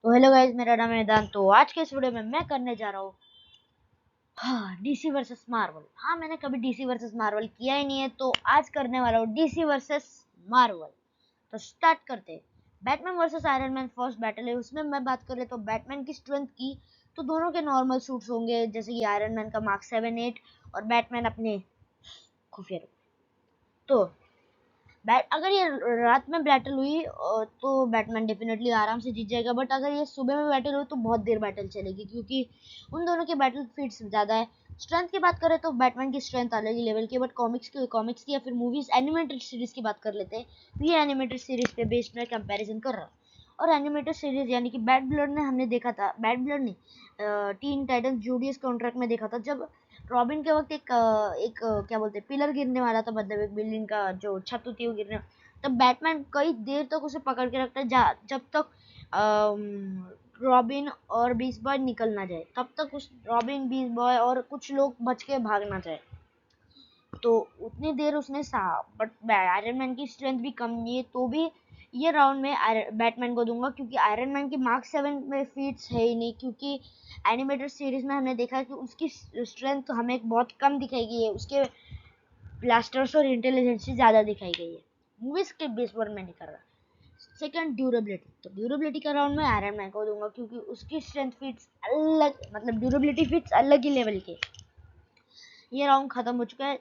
तो hello guys, मेरा नाम है निदान। तो आज के इस वीडियो में मैं करने जा रहा हूँ डीसी वर्सेस मार्वल। हाँ, मैंने कभी डीसी वर्सेस मार्वल किया ही नहीं है, तो आज करने वाला हूँ डीसी वर्सेस मार्वल। तो स्टार्ट करते हैं। Batman versus iron man first battle है। उसमें मैं बात कर ले तो बैटमैन की स्ट्रेंथ की, तो दोनों के नॉर्मल सूट्स होंगे, जैसे कि आयरन मैन का मार्क 7-8 और बैटमैन अपने खुफिया रूप। तो अगर ये रात में बैटल हुई तो बैटमैन डेफिनेटली आराम से जीत जाएगा। बट अगर ये सुबह में बैटल हुई तो बहुत देर बैटल चलेगी, क्योंकि उन दोनों के बैटल फीट्स ज़्यादा है। स्ट्रेंथ की बात करें तो बैटमैन की स्ट्रेंथ अलग ही लेवल की है, बट कॉमिक्स की या फिर मूवीज एनिमेटेड सीरीज की बात कर लेते हैं, तो ये एनिमेटेड सीरीज पे बेस्ड में कंपैरिजन कर रहा हूँ। और एनिमेटेड सीरीज यानी कि बैड ब्लड ने हमने देखा था, बैड ब्लड नहीं, टीन टाइटन जूडियस कॉन्ट्रैक्ट में देखा था, जब रॉबिन के वक्त क्या बोलते हैं, पिलर गिरने वाला था, मतलब एक बिल्डिंग का जो छत होती है वो गिरने, तब बैटमैन कई देर तक उसे पकड़ के रखता है, जब तक रॉबिन और बीस्ट बॉय निकल ना जाए, तब तक उस रॉबिन, बीस्ट बॉय और कुछ लोग बच के भाग ना जाए। तो उतनी देर उसने सहा। बट आयरन मैन की स्ट्रेंथ भी कम नहीं है, तो भी ये राउंड में बैटमैन को दूंगा, क्योंकि आयरन मैन की मार्क 7 में फीट्स है ही नहीं, क्योंकि एनिमेटेड सीरीज में हमने देखा है कि उसकी स्ट्रेंथ हमें बहुत कम दिखाई गई है, उसके ब्लास्टर्स और इंटेलिजेंस से ज़्यादा दिखाई गई है। मूवीज के बेस पर मैं नहीं कर रहा। Second, durability. तो ड्यूरेबिलिटी का राउंड में आयरन मैन को दूंगा, क्योंकि उसकी स्ट्रेंथ फीट्स अलग, मतलब ड्यूरेबिलिटी फीट्स अलग ही लेवल के। ये राउंड खत्म हो चुका है।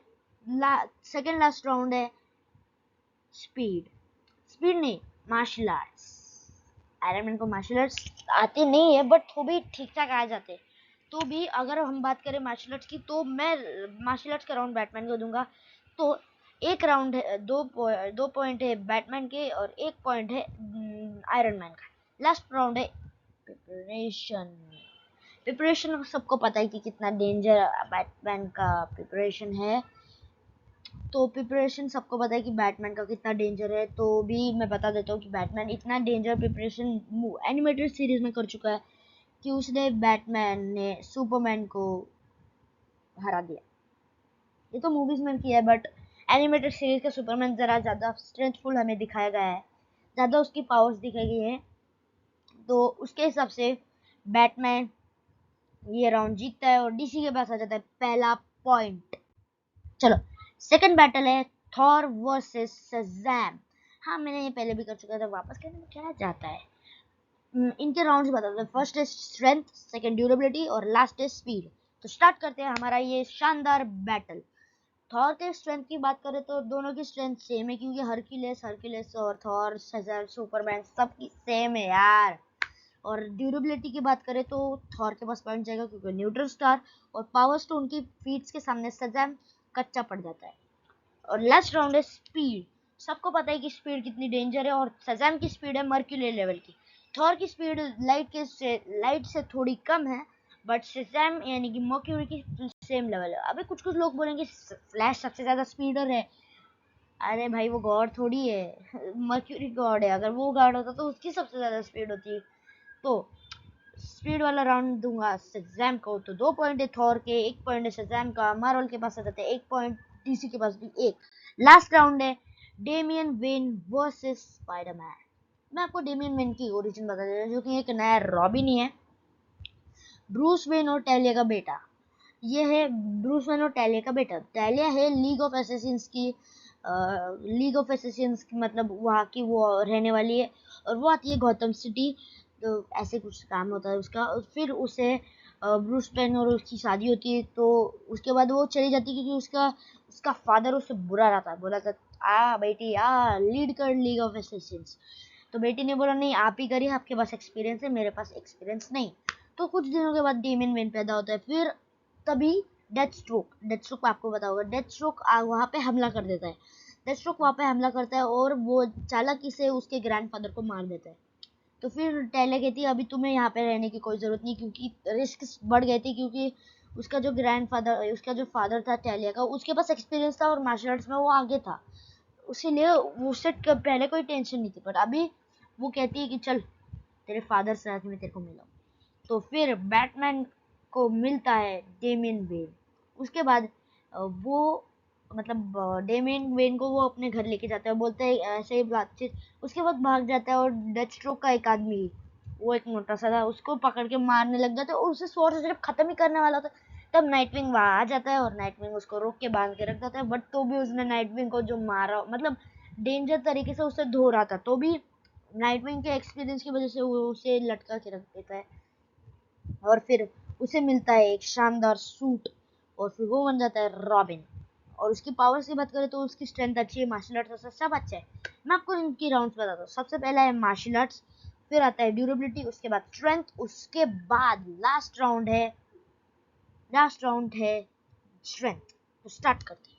सेकंड लास्ट राउंड है स्पीड। स्पीड नहीं, मार्शल आर्ट्स। आयरन मैन को मार्शल आर्ट्स आते नहीं है, बट वो भी ठीक ठाक आ जाते हैं। तो भी अगर हम बात करें मार्शल आर्ट्स की, तो मैं मार्शल आर्ट्स का राउंड बैटमैन को दूंगा। तो एक राउंड है, दो पॉइंट है बैटमैन के और एक पॉइंट है आयरन मैन का। लास्ट राउंड है प्रिपरेशन। प्रिपरेशन सबको पता है कि कितना डेंजर बैटमैन का प्रिपरेशन है। तो प्रिपरेशन सबको पता है कि बैटमैन का कितना डेंजर है, तो भी मैं बता देता हूँ कि बैटमैन इतना डेंजर प्रिपरेशन एनिमेटेड सीरीज में कर चुका है कि उसने बैटमैन ने सुपरमैन को हरा दिया। ये तो मूवीज में किया है, बट एनिमेटेड सीरीज का सुपरमैन जरा ज़्यादा स्ट्रेंथफुल हमें दिखाया गया है, ज़्यादा उसकी पावर्स दिखाई गई है। तो उसके हिसाब से बैटमैन ये राउंड जीतता है और डीसी के पास आ जाता है पहला पॉइंट। चलो, सेकंड बैटल है थॉर वर्सेस शज़ैम। हाँ, मैंने ये पहले भी कर चुका था, वापस करने में क्या जाता है। इनके राउंड्स बता दो। फर्स्ट है स्ट्रेंथ, सेकंड ड्यूरेबिलिटी और लास्ट है स्पीड। तो स्टार्ट करते हैं हमारा ये शानदार बैटल। थॉर के स्ट्रेंथ की बात करें तो दोनों की स्ट्रेंथ सेम है, क्योंकि हरक्यूलेस और थॉर, शज़ैम, सुपरमैन सबकी सेम है यार। और ड्यूरेबिलिटी की बात करें तो थॉर के पास पॉइंट जाएगा, क्योंकि न्यूट्रल स्टार और पावर स्टोन की फीट्स के सामने शज़ैम कच्चा पड़ जाता है। और लास्ट राउंड है स्पीड। सबको पता है कि स्पीड कितनी डेंजर है, और शज़ैम की स्पीड है मर्क्यूरी लेवल की। थॉर की स्पीड लाइट से थोड़ी कम है, बट शज़ैम यानी कि मर्क्यूरी की सेम लेवल है। अभी कुछ कुछ लोग बोलेंगे फ्लैश सबसे ज्यादा स्पीडर है। अरे भाई, वो गॉड थोड़ी है मर्क्यूरी गॉड है, अगर वो गॉड होता तो उसकी सबसे ज्यादा स्पीड होती। तो स्पीड वाला राउंड दूंगा शज़ैम को। तो 2 पॉइंट है थॉर के, 1 पॉइंट है शज़ैम का। मार्वल के पास आ जाते हैं 1 पॉइंट, डीसी के पास भी 1। लास्ट राउंड है डेमियन वेन वर्सेस स्पाइडरमैन। मैं आपको डेमियन वेन की ओरिजिन बता देता हूँ, जो कि एक नया रॉबिन ही है, ब्रूस वेन और टैलिया का बेटा। ये है ब्रूस वेन और टैलिया का बेटा। टैलिया है लीग ऑफ एसेसिन्स की, मतलब वहाँ की वो रहने वाली है, और वो आती है गौतम सिटी। तो ऐसे कुछ काम होता है उसका। और फिर उसे ब्रूस वेन और उसकी शादी होती है, तो उसके बाद वो चली जाती है, क्योंकि उसका उसका फादर उससे बुरा रहता है, बोला था आ बेटी आ लीड कर लीग ऑफ एसेसिन्स। तो बेटी ने बोला नहीं, आप ही करिए, आपके पास एक्सपीरियंस है, मेरे पास एक्सपीरियंस नहीं। तो कुछ दिनों के बाद डेमियन वेन पैदा होता है। फिर तभी डेथ स्ट्रोक आपको पता होगा, डेथ स्ट्रोक वहाँ पे हमला कर देता है। डेथ स्ट्रोक वहाँ पे हमला करता है और वो चालाकी से उसके ग्रैंडफादर को मार देता है। तो फिर टेले कहती है अभी तुम्हें यहाँ पे रहने की कोई ज़रूरत नहीं, क्योंकि रिस्क बढ़ गए थे, क्योंकि उसका जो फादर था टेलिया का, उसके पास एक्सपीरियंस था और मार्शल आर्ट्स में वो आगे था, इसीलिए उससे पहले कोई टेंशन नहीं थी। पर अभी वो कहती है कि चल तेरे फादर से आके मैं तेरे को मिला। तो फिर बैटमैन को मिलता है डेमियन वेन। उसके बाद वो मतलब डेमियन वेन को वो अपने घर लेके जाता है, बोलते हैं ऐसे ही बातचीत। उसके बाद भाग जाता है और डेथ स्ट्रोक का एक आदमी वो एक मोटा सा था, उसको पकड़ के मारने लग जाते और उसे स्वॉर्ड से जब खत्म ही करने वाला था तब नाइटविंग वहां आ जाता है और नाइटविंग उसको रोक के बांध के रख देता है। बट तो भी उसने नाइटविंग को जो मारा, मतलब डेंजर तरीके से उसे धो रहा था, तो भी नाइटविंग के एक्सपीरियंस की वजह से वो उसे लटका के रख देता है और फिर उसे मिलता है एक शानदार सूट और फिर वो बन जाता है रॉबिन। और उसकी पावर्स की बात करें तो उसकी स्ट्रेंथ अच्छी है, मार्शल आर्ट्स सब अच्छा है। मैं आपको इनकी राउंड्स बताता हूँ। सबसे पहला है मार्शल आर्ट्स, फिर आता है ड्यूरेबिलिटी, उसके बाद स्ट्रेंथ, उसके बाद लास्ट राउंड है स्ट्रेंथ। तो स्टार्ट करते हैं।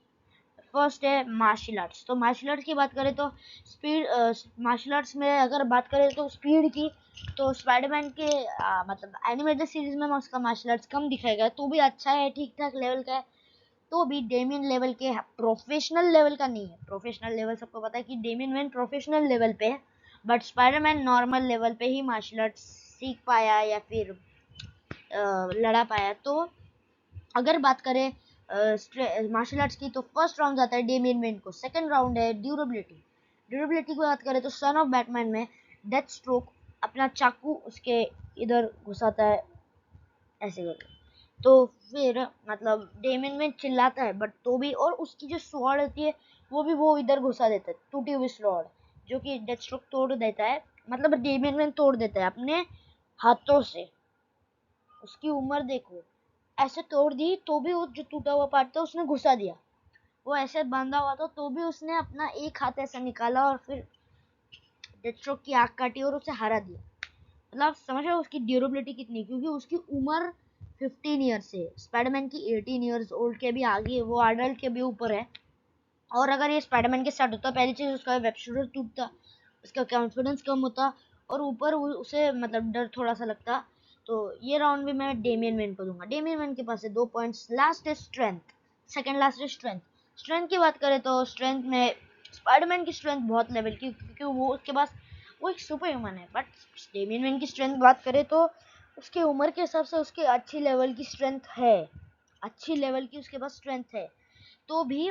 फर्स्ट है मार्शल आर्ट्स। तो मार्शल आर्ट्स की बात करें तो स्पीड, मार्शल आर्ट्स में अगर बात करें तो स्पीड की, तो स्पाइडरमैन के मतलब एनिमेटेड सीरीज में उसका मार्शल आर्ट्स कम दिखाया गया, तो भी अच्छा है, ठीक ठाक लेवल का है। तो भी डेमियन लेवल के, प्रोफेशनल लेवल का नहीं है। प्रोफेशनल लेवल सबको पता है कि डेमियन मैन प्रोफेशनल लेवल पे है, बट स्पाइडरमैन नॉर्मल लेवल पे ही मार्शल आर्ट्स सीख पाया या फिर लड़ा पाया। तो अगर बात करें मार्शल आर्ट्स की, तो फर्स्ट राउंड जाता है डेमियन मेन को, सेकंड राउंड है ड्यूरेबिलिटी। ड्यूरेबिलिटी की बात करें तो सन ऑफ बैटमैन में डेथ स्ट्रोक अपना चाकू उसके इधर घुसाता है ऐसे करके, तो फिर मतलब डेमियन में चिल्लाता है बट तो भी, और उसकी जो स्वॉर्ड होती है वो इधर घुसा देता है, टूटी हुई स्वॉर्ड जो कि डेथ स्ट्रोक तोड़ देता है, मतलब डेमियन में तोड़ देता है अपने हाथों से। उसकी उम्र देखो, ऐसे तोड़ दी तो भी वो जो टूटा हुआ पार्ट था उसने घुसा दिया। वो ऐसे बांधा हुआ था तो भी उसने अपना एक हाथ ऐसा निकाला और फिर डेथस्ट्रोक की आंख काटी और उसे हरा दिया। मतलब समझ रहे हो उसकी ड्यूरेबिलिटी कितनी, क्योंकि उसकी उम्र 15 ईयर्स है, स्पाइडरमैन की 18 ईयर्स ओल्ड के भी आगे है, वो एडल्ट के भी ऊपर है। और अगर ये स्पाइडरमैन के साथ होता, पहली चीज उसका वेब शूटर टूटता, उसका कॉन्फिडेंस कम होता और ऊपर उसे मतलब डर थोड़ा सा लगता। तो ये राउंड भी मैं डेमियन मैन को दूंगा। डेमियन मैन के पास है 2 पॉइंट्स। लास्ट है स्ट्रेंथ, सेकंड लास्ट है स्ट्रेंथ। स्ट्रेंथ की बात करें तो स्ट्रेंथ में स्पाइडरमैन की स्ट्रेंथ बहुत लेवल की, क्योंकि वो उसके पास वो एक सुपर ह्यूमन है। बट डेमियन मैन की स्ट्रेंथ बात करें तो उसकी उम्र के हिसाब से उसकी अच्छी लेवल की स्ट्रेंथ है, अच्छी लेवल की उसके पास स्ट्रेंथ है। तो भी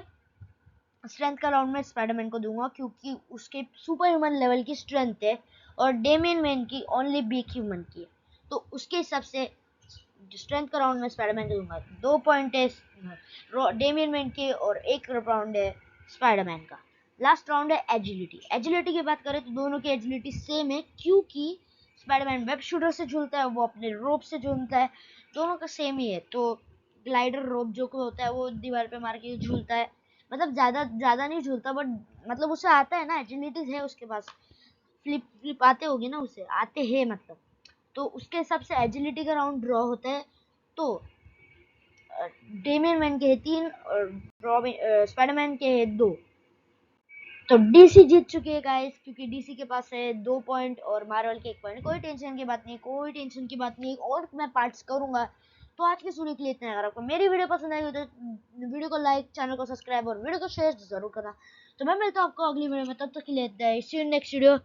स्ट्रेंथ का राउंड में स्पाइडरमैन को दूंगा, क्योंकि उसके सुपर ह्यूमन लेवल की स्ट्रेंथ है और डेमियन मैन की ओनली वीक ह्यूमन की है। तो उसके हिसाब से स्ट्रेंथ का राउंड में स्पाइडरमैन को दूंगा। 2 पॉइंट है डेमियन मैन के और 1 राउंड है स्पाइडरमैन का। लास्ट राउंड है एजिलिटी। एजिलिटी की बात करें तो दोनों की एजिलिटी सेम है, क्योंकि स्पाइडरमैन वेब शूटर से झूलता है, वो अपने रोप से झूलता है, दोनों का सेम ही है। तो ग्लाइडर रोप जो को होता है वो दीवार पे मार के झूलता है, मतलब ज्यादा ज्यादा नहीं झूलता, बट मतलब उसे आता है ना, एजिलिटीज है उसके पास, फ्लिप फ्लिप आते होगी ना, उसे आते हैं मतलब। तो उसके हिसाब से एजिलिटी का राउंड ड्रॉ होता है। तो डेमियन मैन के 3 और स्पाइडरमैन के 2। तो डीसी जीत चुके हैं गाइस, क्योंकि डीसी के पास है 2 पॉइंट और मार्वल के 1 पॉइंट। कोई टेंशन की बात नहीं, कोई टेंशन की बात नहीं, और मैं पार्ट्स करूंगा। तो आज की वीडियो के लिए इतना है। अगर आपको मेरी वीडियो पसंद आई हो तो वीडियो को लाइक, चैनल को सब्सक्राइब और वीडियो को शेयर जरूर करना। तो मैं मिलता हूँ आपको अगली वीडियो में, तब तक के लिए सी यू नेक्स्ट वीडियो।